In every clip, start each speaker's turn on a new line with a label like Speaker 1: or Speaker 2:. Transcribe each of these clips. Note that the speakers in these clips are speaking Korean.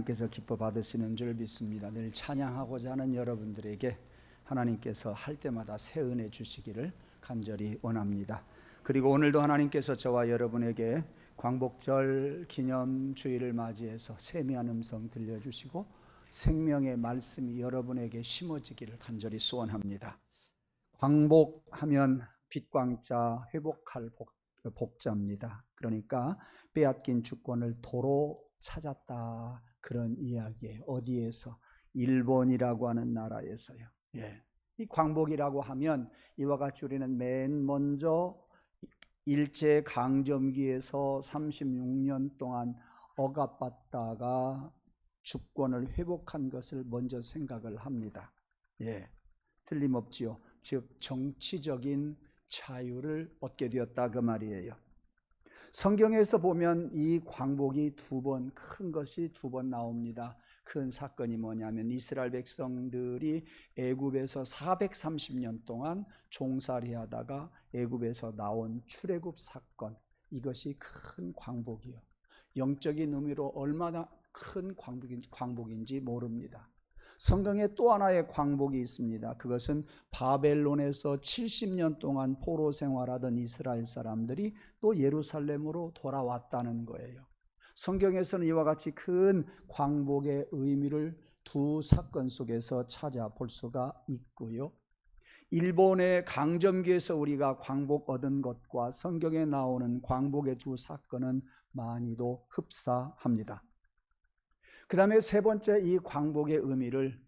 Speaker 1: 하나님께서 기뻐 받으시는 줄 믿습니다. 늘 찬양하고자 하는 여러분들에게 하나님께서 할 때마다 새 은혜 주시기를 간절히 원합니다. 그리고 오늘도 하나님께서 저와 여러분에게 광복절 기념주일을 맞이해서 세미한 음성 들려주시고 생명의 말씀이 여러분에게 심어지기를 간절히 소원합니다. 광복하면 빛광자, 회복할 복자입니다. 그러니까 빼앗긴 주권을 도로 찾았다, 그런 이야기예요. 어디에서? 일본이라고 하는 나라에서요. 이 광복이라고 하면 이와 같이 우리는 맨 먼저 일제 강점기에서 36년 동안 억압받다가 주권을 회복한 것을 먼저 생각을 합니다. 틀림없지요. 즉 정치적인 자유를 얻게 되었다, 그 말이에요. 성경에서 보면 이 광복이 큰 것이 두 번 나옵니다. 큰 사건이 뭐냐면 이스라엘 백성들이 애굽에서 430년 동안 종살이 하다가 애굽에서 나온 출애굽 사건, 이것이 큰 광복이요. 영적인 의미로 얼마나 큰 광복인지 모릅니다. 성경에 또 하나의 광복이 있습니다. 그것은 바벨론에서 70년 동안 포로 생활하던 이스라엘 사람들이 또 예루살렘으로 돌아왔다는 거예요. 성경에서는 이와 같이 큰 광복의 의미를 두 사건 속에서 찾아볼 수가 있고요. 일본의 강점기에서 우리가 광복 얻은 것과 성경에 나오는 광복의 두 사건은 많이도 흡사합니다. 그 다음에 세 번째, 이 광복의 의미를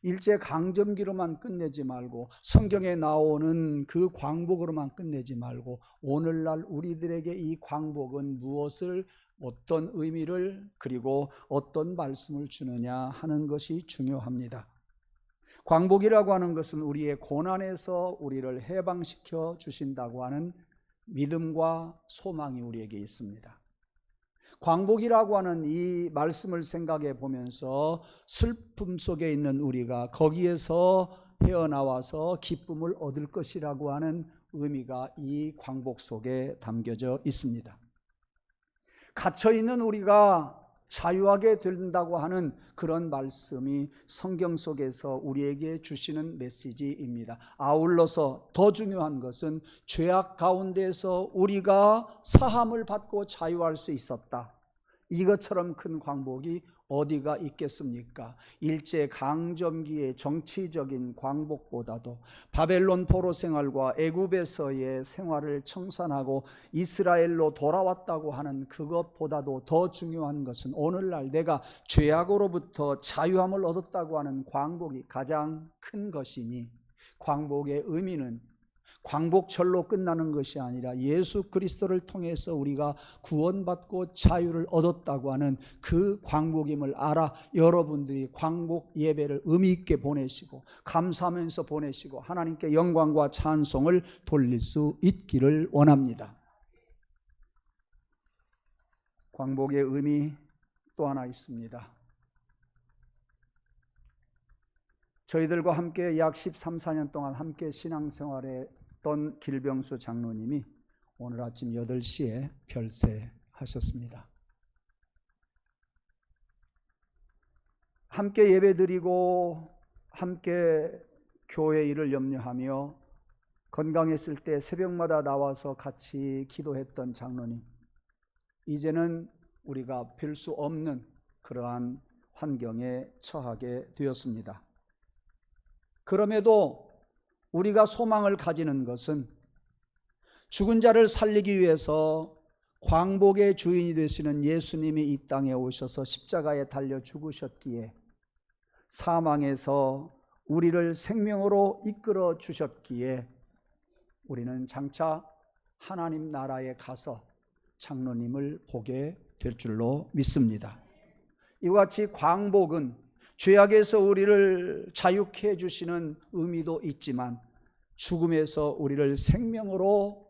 Speaker 1: 일제 강점기로만 끝내지 말고 성경에 나오는 그 광복으로만 끝내지 말고 오늘날 우리들에게 이 광복은 무엇을, 어떤 의미를, 그리고 어떤 말씀을 주느냐 하는 것이 중요합니다. 광복이라고 하는 것은 우리의 고난에서 우리를 해방시켜 주신다고 하는 믿음과 소망이 우리에게 있습니다. 광복이라고 하는 이 말씀을 생각해 보면서 슬픔 속에 있는 우리가 거기에서 헤어나와서 기쁨을 얻을 것이라고 하는 의미가 이 광복 속에 담겨져 있습니다. 갇혀있는 우리가 자유하게 된다고 하는 그런 말씀이 성경 속에서 우리에게 주시는 메시지입니다. 아울러서 더 중요한 것은 죄악 가운데서 우리가 사함을 받고 자유할 수 있었다, 이것처럼 큰 광복이 어디가 있겠습니까? 일제 강점기의 정치적인 광복보다도 바벨론 포로 생활과 애굽에서의 생활을 청산하고 이스라엘로 돌아왔다고 하는 그것보다도 더 중요한 것은 오늘날 내가 죄악으로부터 자유함을 얻었다고 하는 광복이 가장 큰 것이니, 광복의 의미는 광복절로 끝나는 것이 아니라 예수 그리스도를 통해서 우리가 구원받고 자유를 얻었다고 하는 그 광복임을 알아 여러분들이 광복 예배를 의미 있게 보내시고 감사하면서 보내시고 하나님께 영광과 찬송을 돌릴 수 있기를 원합니다. 광복의 의미 또 하나 있습니다. 저희들과 함께 약 13, 14년 동안 함께 신앙생활에 했던 길병수 장로님이 오늘 아침 8시에 별세하셨습니다. 함께 예배드리고 함께 교회 일을 염려하며 건강했을 때 새벽마다 나와서 같이 기도했던 장로님, 이제는 우리가 뵐 수 없는 그러한 환경에 처하게 되었습니다. 그럼에도 우리가 소망을 가지는 것은 죽은 자를 살리기 위해서 광복의 주인이 되시는 예수님이 이 땅에 오셔서 십자가에 달려 죽으셨기에 사망에서 우리를 생명으로 이끌어 주셨기에 우리는 장차 하나님 나라에 가서 장로님을 보게 될 줄로 믿습니다. 이와 같이 광복은 죄악에서 우리를 자유케 해주시는 의미도 있지만 죽음에서 우리를 생명으로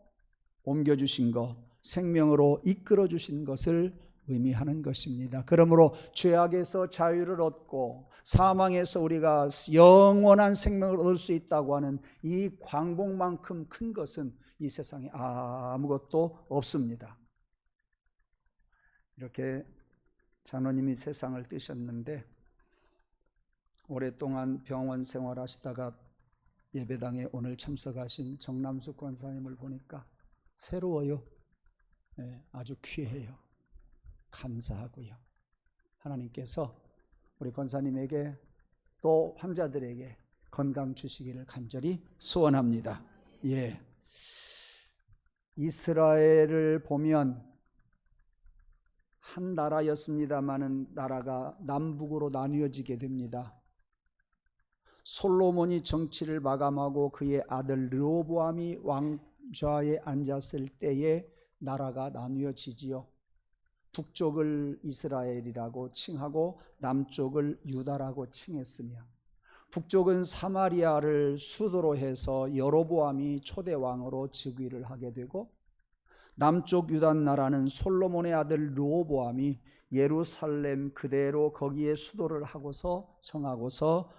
Speaker 1: 옮겨주신 것, 생명으로 이끌어주신 것을 의미하는 것입니다. 그러므로 죄악에서 자유를 얻고 사망에서 우리가 영원한 생명을 얻을 수 있다고 하는 이 광복만큼 큰 것은 이 세상에 아무것도 없습니다. 이렇게 장로님이 세상을 뜨셨는데 오랫동안 병원 생활하시다가 예배당에 오늘 참석하신 정남숙 권사님을 보니까 새로워요. 네, 아주 귀해요. 감사하고요. 하나님께서 우리 권사님에게 또 환자들에게 건강 주시기를 간절히 소원합니다. 예. 이스라엘을 보면 한 나라였습니다마는 나라가 남북으로 나뉘어지게 됩니다. 솔로몬이 정치를 마감하고 그의 아들 르호보암이 왕좌에 앉았을 때에 나라가 나뉘어지지요. 북쪽을 이스라엘이라고 칭하고 남쪽을 유다라고 칭했으며, 북쪽은 사마리아를 수도로 해서 여로보암이 초대 왕으로 즉위를 하게 되고, 남쪽 유다 나라는 솔로몬의 아들 르호보암이 예루살렘 그대로 거기에 수도를 하고서 정하고서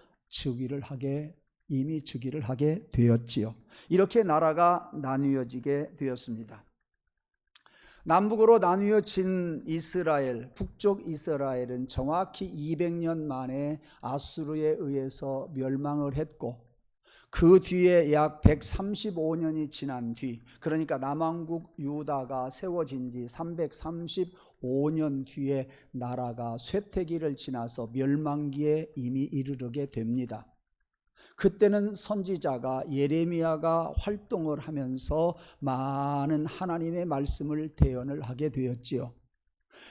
Speaker 1: 이미 즉위를 하게 되었지요. 이렇게 나라가 나뉘어지게 되었습니다. 남북으로 나뉘어진 이스라엘, 북쪽 이스라엘은 정확히 200년 만에 아수르에 의해서 멸망을 했고, 그 뒤에 약 135년이 지난 뒤, 그러니까 남왕국 유다가 세워진 지 335년 뒤에 나라가 쇠퇴기를 지나서 멸망기에 이미 이르르게 됩니다. 그때는 선지자가 예레미야가 활동을 하면서 많은 하나님의 말씀을 대언을 하게 되었지요.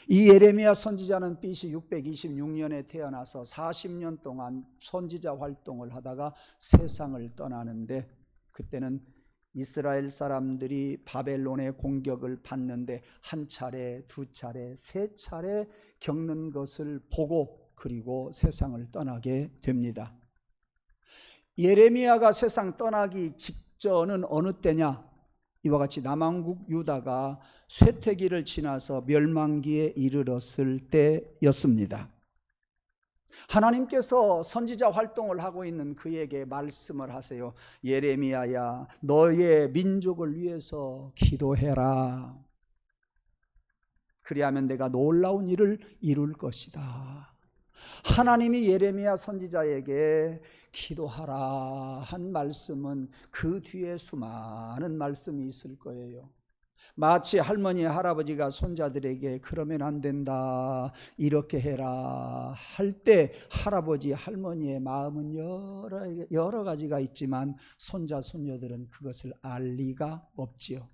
Speaker 1: 이 예레미야 선지자는 BC 626년에 태어나서 40년 동안 선지자 활동을 하다가 세상을 떠나는데, 그때는 이스라엘 사람들이 바벨론의 공격을 받는데 한 차례, 두 차례, 세 차례 겪는 것을 보고 그리고 세상을 떠나게 됩니다. 예레미야가 세상 떠나기 직전은 어느 때냐? 이와 같이 남왕국 유다가 쇠퇴기를 지나서 멸망기에 이르렀을 때였습니다. 하나님께서 선지자 활동을 하고 있는 그에게 말씀을 하세요. 예레미야야, 너의 민족을 위해서 기도해라. 그리하면 내가 놀라운 일을 이룰 것이다. 하나님이 예레미야 선지자에게 기도하라 한 말씀은 그 뒤에 수많은 말씀이 있을 거예요. 마치 할머니 할아버지가 손자들에게 그러면 안 된다, 이렇게 해라 할 때 할아버지 할머니의 마음은 여러 가지가 있지만 손자 손녀들은 그것을 알 리가 없지요.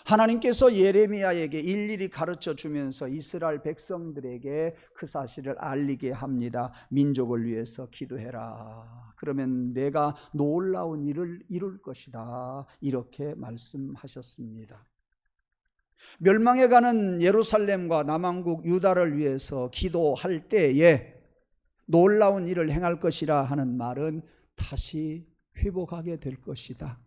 Speaker 1: 하나님께서 예레미야에게 일일이 가르쳐 주면서 이스라엘 백성들에게 그 사실을 알리게 합니다. 민족을 위해서 기도해라. 그러면 내가 놀라운 일을 이룰 것이다. 이렇게 말씀하셨습니다. 멸망해가는 예루살렘과 남왕국 유다를 위해서 기도할 때에 놀라운 일을 행할 것이라 하는 말은 다시 회복하게 될 것이다.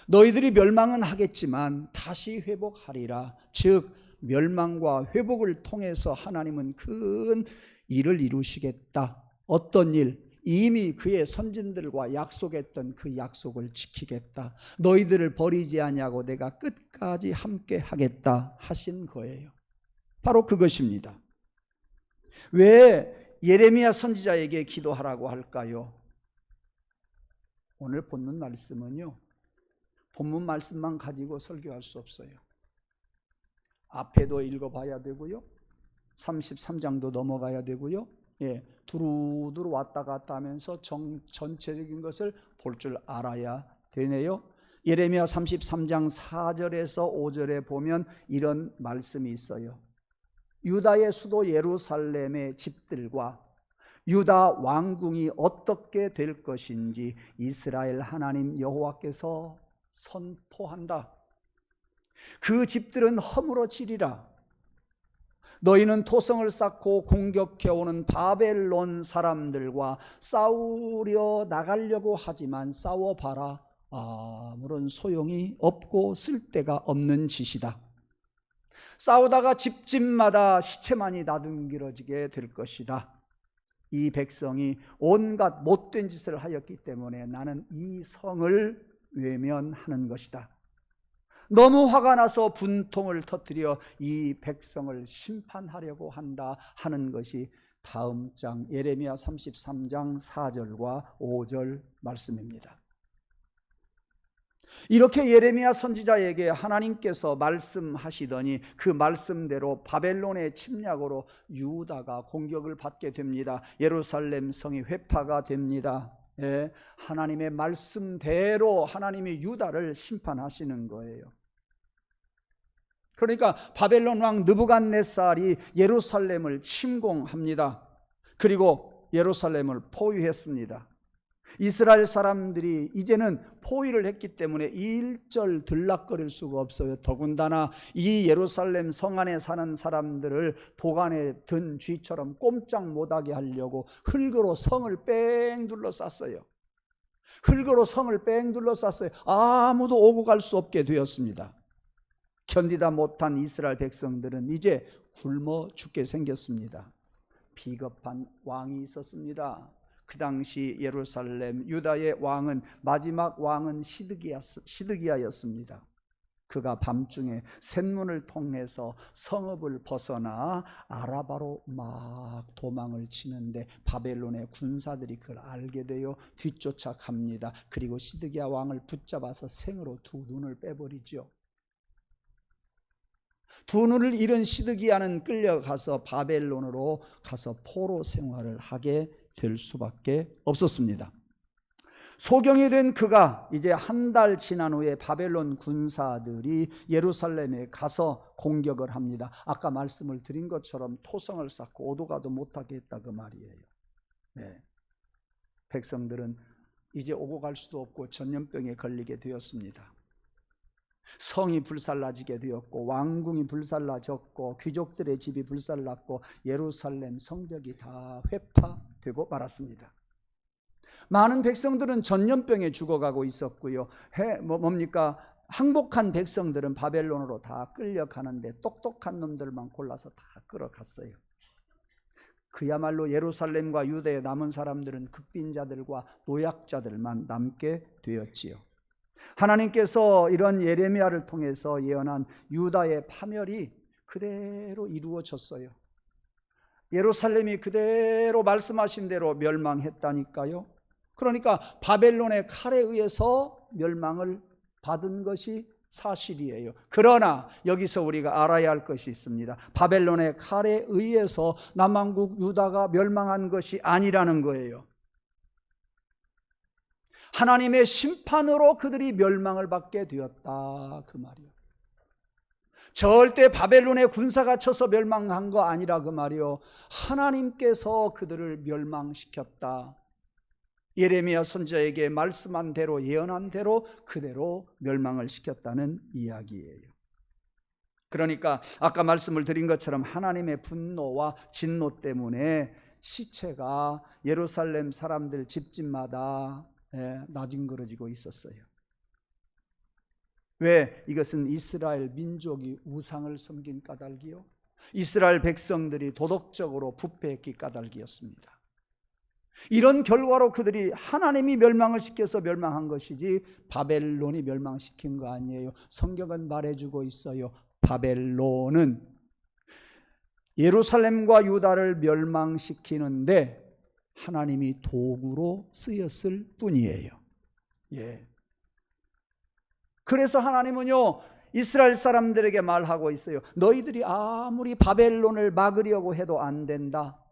Speaker 1: 너희들이 멸망은 하겠지만 다시 회복하리라. 즉 멸망과 회복을 통해서 하나님은 큰 일을 이루시겠다. 어떤 일? 이미 그의 선진들과 약속했던 그 약속을 지키겠다. 너희들을 버리지 아니하고 내가 끝까지 함께 하겠다 하신 거예요. 바로 그것입니다. 왜 예레미야 선지자에게 기도하라고 할까요? 오늘 본문 말씀은요, 본문 말씀만 가지고 설교할 수 없어요. 앞에도 읽어봐야 되고요, 33장도 넘어가야 되고요, 두루두루 왔다 갔다 하면서 전체적인 것을 볼 줄 알아야 되네요. 예레미야 33장 4절에서 5절에 보면 이런 말씀이 있어요. 유다의 수도 예루살렘의 집들과 유다 왕궁이 어떻게 될 것인지 이스라엘 하나님 여호와께서 선포한다. 그 집들은 허물어지리라. 너희는 토성을 쌓고 공격해오는 바벨론 사람들과 싸우려 나가려고 하지만 싸워봐라. 아무런 소용이 없고 쓸데가 없는 짓이다. 싸우다가 집집마다 시체만이 나둥기러지게 될 것이다. 이 백성이 온갖 못된 짓을 하였기 때문에 나는 이 성을 외면하는 것이다. 너무 화가 나서 분통을 터뜨려 이 백성을 심판하려고 한다 하는 것이 다음 장 예레미야 33장 4절과 5절 말씀입니다. 이렇게 예레미야 선지자에게 하나님께서 말씀하시더니 그 말씀대로 바벨론의 침략으로 유다가 공격을 받게 됩니다. 예루살렘 성이 회파가 됩니다. 예, 하나님의 말씀대로 하나님이 유다를 심판하시는 거예요. 그러니까 바벨론 왕 느부갓네살이 예루살렘을 침공합니다. 그리고 예루살렘을 포위했습니다. 이스라엘 사람들이 이제는 포위를 했기 때문에 일절 들락거릴 수가 없어요. 더군다나 이 예루살렘 성 안에 사는 사람들을 도간에 든 쥐처럼 꼼짝 못하게 하려고 흙으로 성을 뺑 둘러쌌어요. 흙으로 성을 뺑 둘러쌌어요. 아무도 오고 갈 수 없게 되었습니다. 견디다 못한 이스라엘 백성들은 이제 굶어 죽게 생겼습니다. 비겁한 왕이 있었습니다. 그 당시 예루살렘 유다의 왕은 마지막 왕은 시드기야였습니다. 그가 밤중에 샘문을 통해서 성읍을 벗어나 아라바로 막 도망을 치는데 바벨론의 군사들이 그걸 알게 되어 뒤쫓아 갑니다. 그리고 시드기야 왕을 붙잡아서 생으로 두 눈을 빼버리죠. 두 눈을 잃은 시드기야는 끌려가서 바벨론으로 가서 포로 생활을 하게 될 수밖에 없었습니다. 소경이 된 그가 이제 한 달 지난 후에 바벨론 군사들이 예루살렘에 가서 공격을 합니다. 아까 말씀을 드린 것처럼 토성을 쌓고 오도 가도 못하게 했다 그 말이에요. 네. 백성들은 이제 오고 갈 수도 없고 전염병에 걸리게 되었습니다. 성이 불살라지게 되었고 왕궁이 불살라졌고 귀족들의 집이 불살랐고 예루살렘 성벽이 다 회파되고 말았습니다. 많은 백성들은 전염병에 죽어가고 있었고요. 항복한 백성들은 바벨론으로 다 끌려가는데 똑똑한 놈들만 골라서 다 끌어갔어요. 그야말로 예루살렘과 유대에 남은 사람들은 극빈자들과 노약자들만 남게 되었지요. 하나님께서 이런 예레미야를 통해서 예언한 유다의 파멸이 그대로 이루어졌어요. 예루살렘이 그대로 말씀하신 대로 멸망했다니까요. 그러니까 바벨론의 칼에 의해서 멸망을 받은 것이 사실이에요. 그러나 여기서 우리가 알아야 할 것이 있습니다. 바벨론의 칼에 의해서 남왕국 유다가 멸망한 것이 아니라는 거예요. 하나님의 심판으로 그들이 멸망을 받게 되었다 그 말이요. 절대 바벨론의 군사가 쳐서 멸망한 거 아니라 그 말이요. 하나님께서 그들을 멸망시켰다. 예레미야 선지자에게 말씀한 대로 예언한 대로 그대로 멸망을 시켰다는 이야기예요. 그러니까 아까 말씀을 드린 것처럼 하나님의 분노와 진노 때문에 시체가 예루살렘 사람들 집집마다 나뒹굴어지고 있었어요. 왜? 이것은 이스라엘 민족이 우상을 섬긴 까닭이요, 이스라엘 백성들이 도덕적으로 부패했기 까닭이었습니다. 이런 결과로 그들이 하나님이 멸망을 시켜서 멸망한 것이지 바벨론이 멸망시킨 거 아니에요. 성경은 말해주고 있어요. 바벨론은 예루살렘과 유다를 멸망시키는데 하나님이 도구로 쓰였을 뿐이에요. 예. 그래서 하나님은요 이스라엘 사람들에게 말하고 있어요. 너희들이 아무리 바벨론을 막으려고 해도 안 된다.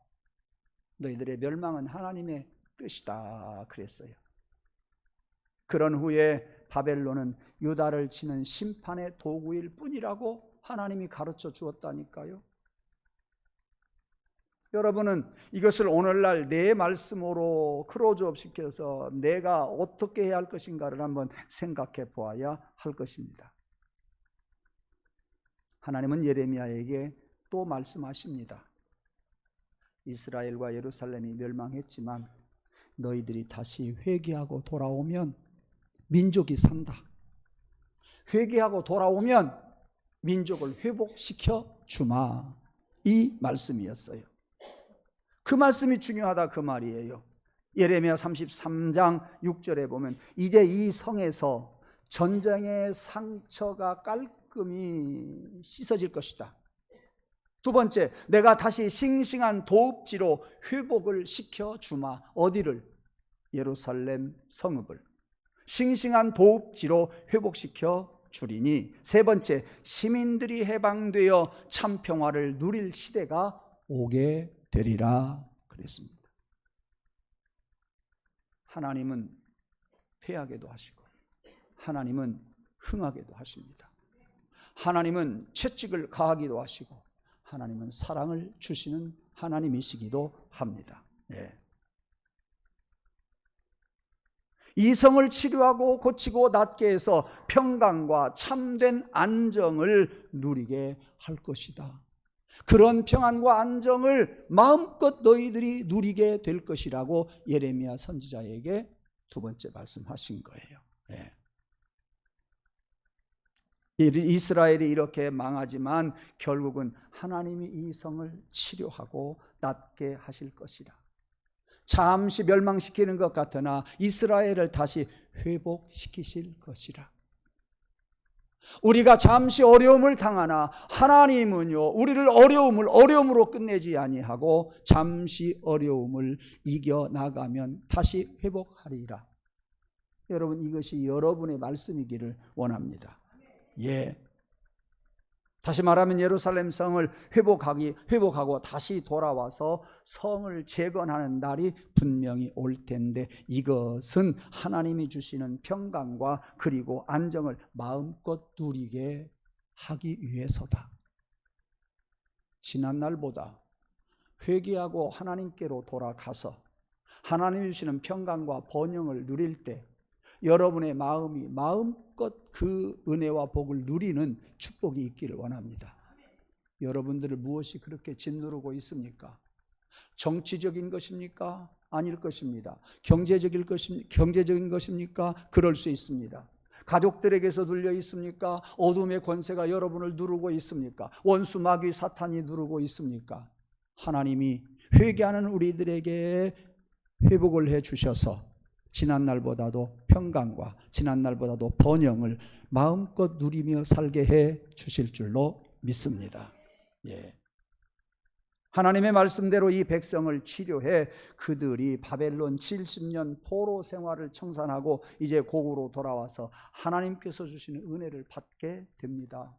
Speaker 1: 너희들의 멸망은 하나님의 뜻이다 그랬어요. 그런 후에 바벨론은 유다를 치는 심판의 도구일 뿐이라고 하나님이 가르쳐 주었다니까요. 여러분은 이것을 오늘날 내 말씀으로 크로즈업 시켜서 내가 어떻게 해야 할 것인가를 한번 생각해 보아야 할 것입니다. 하나님은 예레미야에게 또 말씀하십니다. 이스라엘과 예루살렘이 멸망했지만 너희들이 다시 회개하고 돌아오면 민족이 산다. 회개하고 돌아오면 민족을 회복시켜 주마. 이 말씀이었어요. 그 말씀이 중요하다 그 말이에요. 예레미야 33장 6절에 보면 이제 이 성에서 전쟁의 상처가 깔끔히 씻어질 것이다. 두 번째, 내가 다시 싱싱한 도읍지로 회복을 시켜주마. 어디를? 예루살렘 성읍을 싱싱한 도읍지로 회복시켜 주리니. 세 번째, 시민들이 해방되어 참 평화를 누릴 시대가 오게 되리라 그랬습니다. 하나님은 패하게도 하시고 하나님은 흥하게도 하십니다. 하나님은 채찍을 가하기도 하시고 하나님은 사랑을 주시는 하나님이시기도 합니다. 예. 이성을 치료하고 고치고 낫게 해서 평강과 참된 안정을 누리게 할 것이다. 그런 평안과 안정을 마음껏 너희들이 누리게 될 것이라고 예레미야 선지자에게 두 번째 말씀하신 거예요. 예. 이스라엘이 이렇게 망하지만 결국은 하나님이 이 성을 치료하고 낫게 하실 것이다. 잠시 멸망시키는 것 같으나 이스라엘을 다시 회복시키실 것이라. 우리가 잠시 어려움을 당하나 하나님은요, 우리를 어려움으로 끝내지 아니하고 잠시 어려움을 이겨나가면 다시 회복하리라. 여러분, 이것이 여러분의 말씀이기를 원합니다. 예. 다시 말하면 예루살렘 성을 회복하고 다시 돌아와서 성을 재건하는 날이 분명히 올 텐데, 이것은 하나님이 주시는 평강과 그리고 안정을 마음껏 누리게 하기 위해서다. 지난날보다 회개하고 하나님께로 돌아가서 하나님이 주시는 평강과 번영을 누릴 때 여러분의 마음이 마음껏 그 은혜와 복을 누리는 축복이 있기를 원합니다. 여러분들을 무엇이 그렇게 짓누르고 있습니까? 정치적인 것입니까? 아닐 것입니다. 경제적인 것입니까? 그럴 수 있습니다. 가족들에게서 눌려 있습니까? 어둠의 권세가 여러분을 누르고 있습니까? 원수 마귀 사탄이 누르고 있습니까? 하나님이 회개하는 우리들에게 회복을 해 주셔서 지난날보다도 평강과 지난날보다도 번영을 마음껏 누리며 살게 해 주실 줄로 믿습니다. 예. 하나님의 말씀대로 이 백성을 치료해 그들이 바벨론 70년 포로 생활을 청산하고 이제 고국으로 돌아와서 하나님께서 주시는 은혜를 받게 됩니다.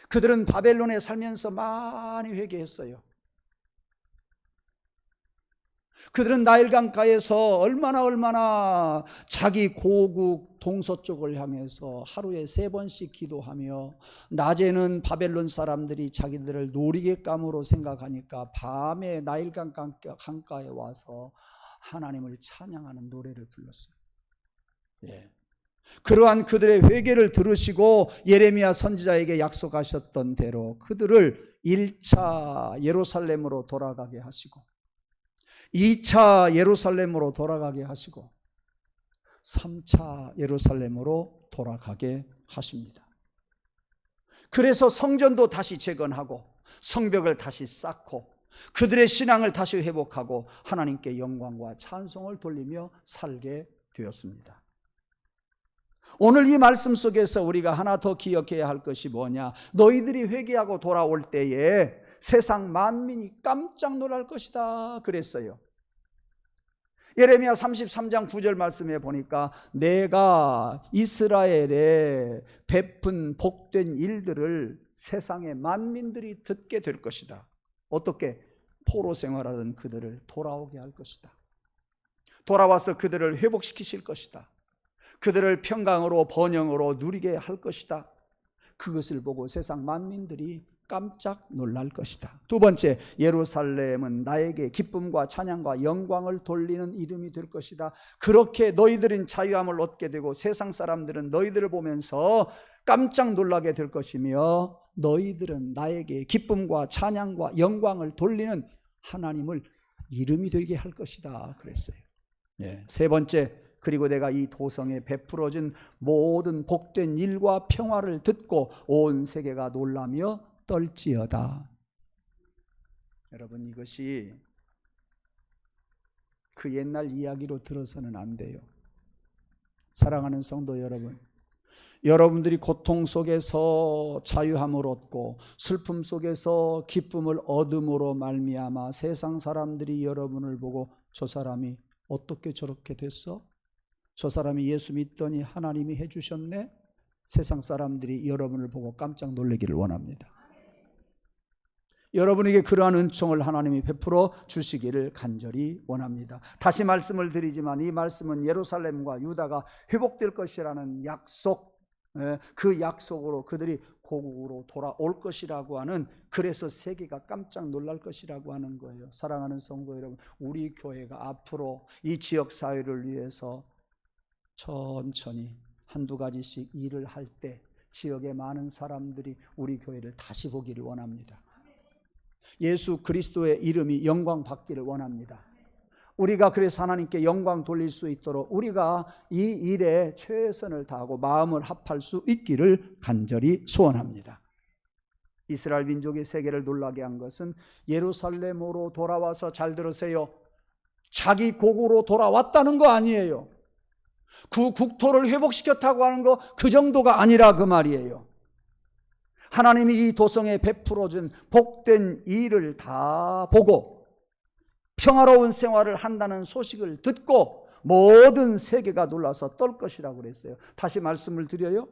Speaker 1: 그들은 바벨론에 살면서 많이 회개했어요. 그들은 나일강가에서 얼마나 자기 고국 동서쪽을 향해서 하루에 3번씩 기도하며, 낮에는 바벨론 사람들이 자기들을 노리객감으로 생각하니까 밤에 나일강 강가에 와서 하나님을 찬양하는 노래를 불렀어요. 예. 그러한 그들의 회개를 들으시고 예레미야 선지자에게 약속하셨던 대로 그들을 1차 예루살렘으로 돌아가게 하시고 2차 예루살렘으로 돌아가게 하시고 3차 예루살렘으로 돌아가게 하십니다. 그래서 성전도 다시 재건하고 성벽을 다시 쌓고 그들의 신앙을 다시 회복하고 하나님께 영광과 찬송을 돌리며 살게 되었습니다. 오늘 이 말씀 속에서 우리가 하나 더 기억해야 할 것이 뭐냐? 너희들이 회개하고 돌아올 때에 세상 만민이 깜짝 놀랄 것이다 그랬어요. 예레미야 33장 9절 말씀에 보니까 내가 이스라엘에 베푼 복된 일들을 세상의 만민들이 듣게 될 것이다. 어떻게? 포로 생활하던 그들을 돌아오게 할 것이다. 돌아와서 그들을 회복시키실 것이다. 그들을 평강으로 번영으로 누리게 할 것이다. 그것을 보고 세상 만민들이 깜짝 놀랄 것이다. 두 번째, 예루살렘은 나에게 기쁨과 찬양과 영광을 돌리는 이름이 될 것이다. 그렇게 너희들은 자유함을 얻게 되고 세상 사람들은 너희들을 보면서 깜짝 놀라게 될 것이며 너희들은 나에게 기쁨과 찬양과 영광을 돌리는 하나님을 이름이 되게 할 것이다 그랬어요. 네. 세 번째, 그리고 내가 이 도성에 베풀어진 모든 복된 일과 평화를 듣고 온 세계가 놀라며 떨지어다. 여러분, 이것이 그 옛날 이야기로 들어서는 안 돼요. 사랑하는 성도 여러분, 여러분들이 고통 속에서 자유함을 얻고 슬픔 속에서 기쁨을 얻음으로 말미암아 세상 사람들이 여러분을 보고 저 사람이 어떻게 저렇게 됐어? 저 사람이 예수 믿더니 하나님이 해주셨네? 세상 사람들이 여러분을 보고 깜짝 놀라기를 원합니다. 여러분에게 그러한 은총을 하나님이 베풀어 주시기를 간절히 원합니다. 다시 말씀을 드리지만 이 말씀은 예루살렘과 유다가 회복될 것이라는 약속, 그 약속으로 그들이 고국으로 돌아올 것이라고 하는, 그래서 세계가 깜짝 놀랄 것이라고 하는 거예요. 사랑하는 성도 여러분, 우리 교회가 앞으로 이 지역 사회를 위해서 천천히 한두 가지씩 일을 할 때 지역의 많은 사람들이 우리 교회를 다시 보기를 원합니다. 예수 그리스도의 이름이 영광 받기를 원합니다. 우리가 그래서 하나님께 영광 돌릴 수 있도록 우리가 이 일에 최선을 다하고 마음을 합할 수 있기를 간절히 소원합니다. 이스라엘 민족이 세계를 놀라게 한 것은 예루살렘으로 돌아와서, 잘 들으세요, 자기 고국으로 돌아왔다는 거 아니에요. 그 국토를 회복시켰다고 하는 거 그 정도가 아니라 그 말이에요. 하나님이 이 도성에 베풀어준 복된 일을 다 보고 평화로운 생활을 한다는 소식을 듣고 모든 세계가 놀라서 떨 것이라고 그랬어요. 다시 말씀을 드려요.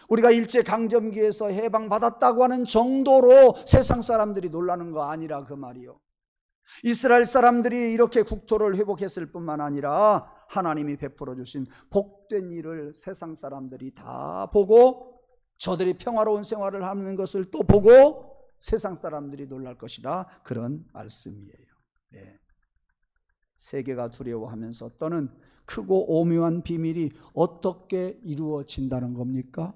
Speaker 1: 우리가 일제강점기에서 해방받았다고 하는 정도로 세상 사람들이 놀라는 거 아니라 그 말이요. 이스라엘 사람들이 이렇게 국토를 회복했을 뿐만 아니라 하나님이 베풀어 주신 복된 일을 세상 사람들이 다 보고 저들이 평화로운 생활을 하는 것을 또 보고 세상 사람들이 놀랄 것이다, 그런 말씀이에요. 네. 세계가 두려워하면서 떠는 크고 오묘한 비밀이 어떻게 이루어진다는 겁니까?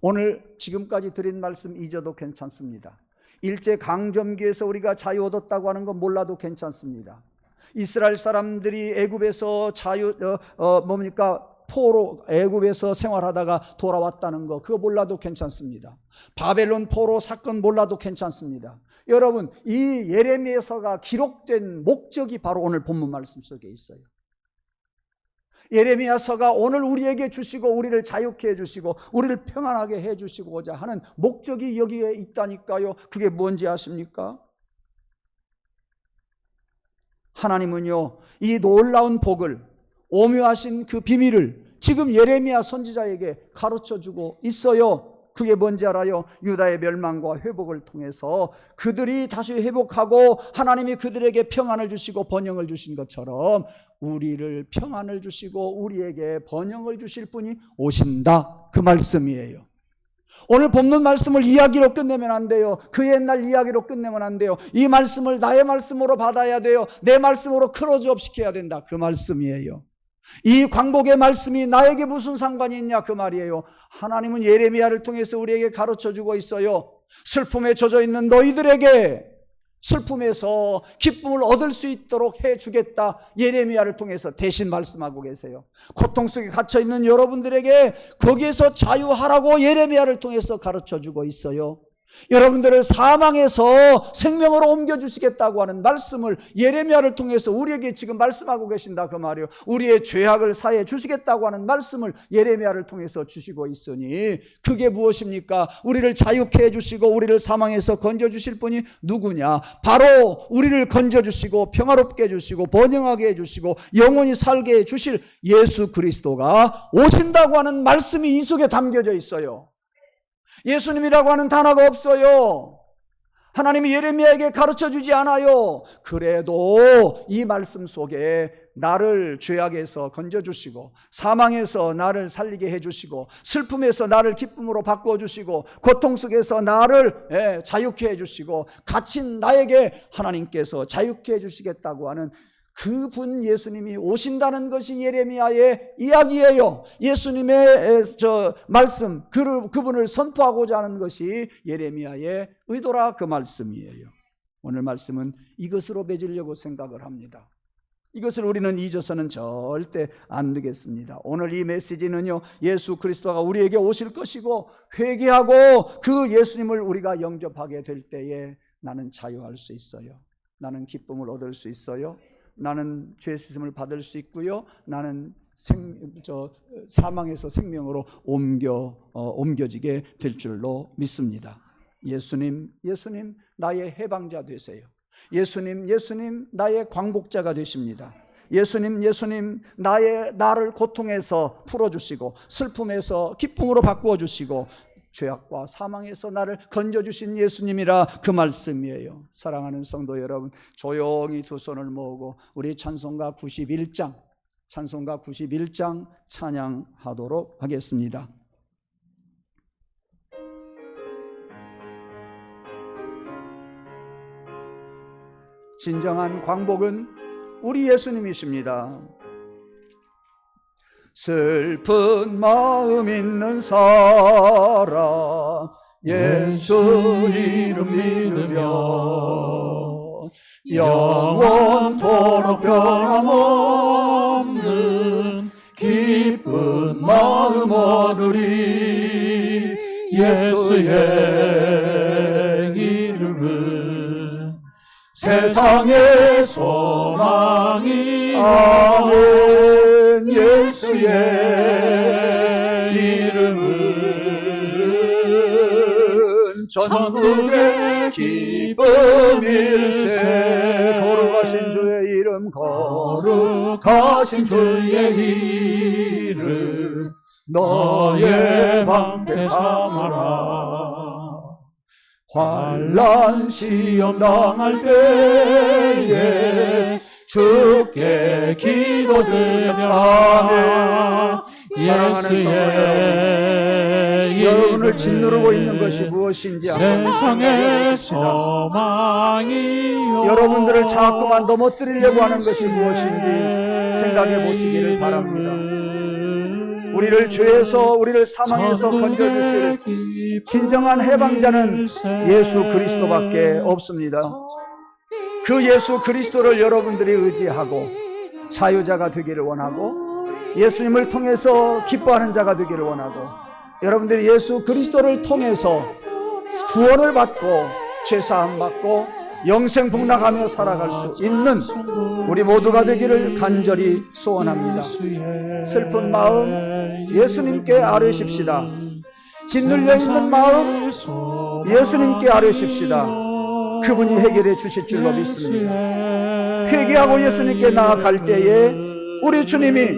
Speaker 1: 오늘 지금까지 드린 말씀 잊어도 괜찮습니다. 일제강점기에서 우리가 자유 얻었다고 하는 건 몰라도 괜찮습니다. 이스라엘 사람들이 애굽에서 포로 애굽에서 생활하다가 돌아왔다는 거, 그거 몰라도 괜찮습니다. 바벨론 포로 사건 몰라도 괜찮습니다. 여러분, 이 예레미야서가 기록된 목적이 바로 오늘 본문 말씀 속에 있어요. 예레미야서가 오늘 우리에게 주시고 우리를 자유케 해주시고 우리를 평안하게 해주시고자 하는 목적이 여기에 있다니까요. 그게 뭔지 아십니까? 하나님은요, 이 놀라운 복을, 오묘하신 그 비밀을 지금 예레미야 선지자에게 가르쳐주고 있어요. 그게 뭔지 알아요? 유다의 멸망과 회복을 통해서 그들이 다시 회복하고 하나님이 그들에게 평안을 주시고 번영을 주신 것처럼 우리를 평안을 주시고 우리에게 번영을 주실 분이 오신다, 그 말씀이에요. 오늘 본문 말씀을 이야기로 끝내면 안 돼요. 그 옛날 이야기로 끝내면 안 돼요. 이 말씀을 나의 말씀으로 받아야 돼요. 내 말씀으로 크로즈업 시켜야 된다, 그 말씀이에요. 이 광복의 말씀이 나에게 무슨 상관이 있냐, 그 말이에요. 하나님은 예레미야를 통해서 우리에게 가르쳐주고 있어요. 슬픔에 젖어 있는 너희들에게 슬픔에서 기쁨을 얻을 수 있도록 해주겠다, 예레미야를 통해서 대신 말씀하고 계세요. 고통 속에 갇혀있는 여러분들에게 거기에서 자유하라고 예레미야를 통해서 가르쳐주고 있어요. 여러분들을 사망에서 생명으로 옮겨주시겠다고 하는 말씀을 예레미야를 통해서 우리에게 지금 말씀하고 계신다, 그 말이에요. 우리의 죄악을 사해 주시겠다고 하는 말씀을 예레미야를 통해서 주시고 있으니 그게 무엇입니까? 우리를 자유케 해주시고 우리를 사망에서 건져주실 분이 누구냐? 바로 우리를 건져주시고 평화롭게 해주시고 번영하게 해주시고 영원히 살게 해주실 예수 그리스도가 오신다고 하는 말씀이 이 속에 담겨져 있어요. 예수님이라고 하는 단어가 없어요. 하나님이 예레미야에게 가르쳐주지 않아요. 그래도 이 말씀 속에 나를 죄악에서 건져주시고 사망에서 나를 살리게 해주시고 슬픔에서 나를 기쁨으로 바꿔주시고 고통 속에서 나를 자유케 해주시고 갇힌 나에게 하나님께서 자유케 해주시겠다고 하는 그분 예수님이 오신다는 것이 예레미야의 이야기예요. 예수님의 말씀, 그분을 선포하고자 하는 것이 예레미야의 의도라, 그 말씀이에요. 오늘 말씀은 이것으로 맺으려고 생각을 합니다. 이것을 우리는 잊어서는 절대 안 되겠습니다. 오늘 이 메시지는요, 예수 그리스도가 우리에게 오실 것이고 회개하고 그 예수님을 우리가 영접하게 될 때에 나는 자유할 수 있어요. 나는 기쁨을 얻을 수 있어요. 나는 죄 씻음을 받을 수 있고요. 나는 사망에서 생명으로 옮겨지게 될 줄로 믿습니다. 예수님, 예수님 나의 해방자 되세요. 예수님, 예수님 나의 광복자가 되십니다. 예수님, 예수님 나를 고통에서 풀어주시고 슬픔에서 기쁨으로 바꾸어 주시고 죄악과 사망에서 나를 건져주신 예수님이라 그 말씀이에요. 사랑하는 성도 여러분, 조용히 두 손을 모으고 우리 찬송가 91장 찬양하도록 하겠습니다. 진정한 광복은 우리 예수님이십니다. 슬픈 마음 있는 사람 예수 이름 믿으며 영원토록 변함없는 기쁜 마음 얻으리. 예수의 이름은 세상의 소망이 아멘. 예수의 이름은 전국의 기쁨일세. 거룩하신 주의 이름, 거룩하신 주의 이름 너의 방패 삼아라. 환난 시험 당할 때에 주께 기도드려. 아멘. 사랑하는 성도 여러분, 여러분을 짓누르고 있는 것이 무엇인지
Speaker 2: 세상의 소망이
Speaker 1: 여러분들을 자꾸만 넘어뜨리려고 하는 것이 무엇인지 생각해 보시기를 바랍니다. 우리를 죄에서, 우리를 사망에서 건져주실 진정한 해방자는 예수 그리스도밖에 없습니다. 그 예수 그리스도를 여러분들이 의지하고 자유자가 되기를 원하고 예수님을 통해서 기뻐하는 자가 되기를 원하고 여러분들이 예수 그리스도를 통해서 구원을 받고 죄사함 받고 영생 복락하며 살아갈 수 있는 우리 모두가 되기를 간절히 소원합니다. 슬픈 마음 예수님께 아뢰십시다. 짓눌려 있는 마음 예수님께 아뢰십시다. 그분이 해결해 주실 줄로 믿습니다. 회개하고 예수님께 나아갈 때에 우리 주님이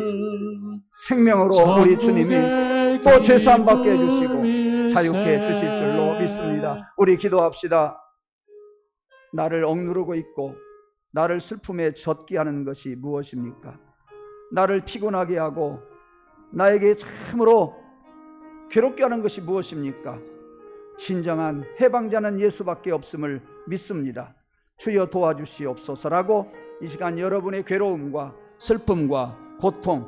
Speaker 1: 생명으로 우리 주님이 또 죄사함 받게 해주시고 자유케 해주실 줄로 믿습니다. 우리 기도합시다. 나를 억누르고 있고 나를 슬픔에 젖게 하는 것이 무엇입니까? 나를 피곤하게 하고 나에게 참으로 괴롭게 하는 것이 무엇입니까? 진정한 해방자는 예수밖에 없음을 믿습니다. 주여 도와주시옵소서라고 이 시간 여러분의 괴로움과 슬픔과 고통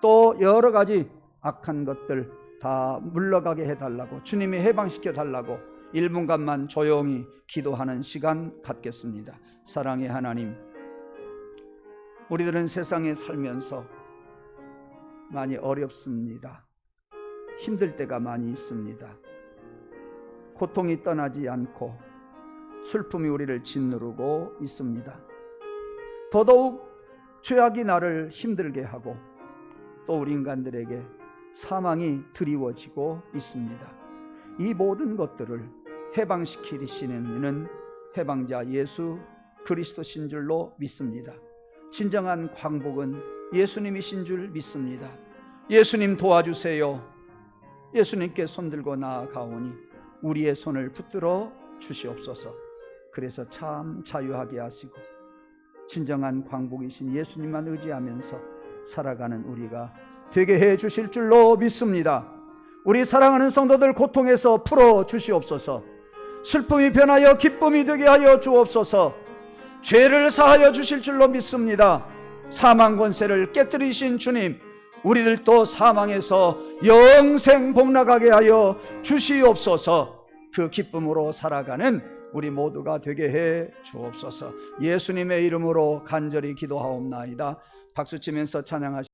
Speaker 1: 또 여러 가지 악한 것들 다 물러가게 해달라고 주님이 해방시켜 달라고 1분간만 조용히 기도하는 시간 갖겠습니다. 사랑의 하나님, 우리들은 세상에 살면서 많이 어렵습니다. 힘들 때가 많이 있습니다. 고통이 떠나지 않고 슬픔이 우리를 짓누르고 있습니다. 더더욱 죄악이 나를 힘들게 하고 또 우리 인간들에게 사망이 드리워지고 있습니다. 이 모든 것들을 해방시키시는 해방자 예수 그리스도신 줄로 믿습니다. 진정한 광복은 예수님이신 줄 믿습니다. 예수님 도와주세요. 예수님께 손들고 나아가오니 우리의 손을 붙들어 주시옵소서. 그래서 참 자유하게 하시고 진정한 광복이신 예수님만 의지하면서 살아가는 우리가 되게 해 주실 줄로 믿습니다. 우리 사랑하는 성도들 고통에서 풀어 주시옵소서. 슬픔이 변하여 기쁨이 되게 하여 주옵소서. 죄를 사하여 주실 줄로 믿습니다. 사망 권세를 깨뜨리신 주님, 우리들도 사망에서 영생 복락하게 하여 주시옵소서. 그 기쁨으로 살아가는 우리 모두가 되게 해 주옵소서. 예수님의 이름으로 간절히 기도하옵나이다. 박수치면서 찬양하시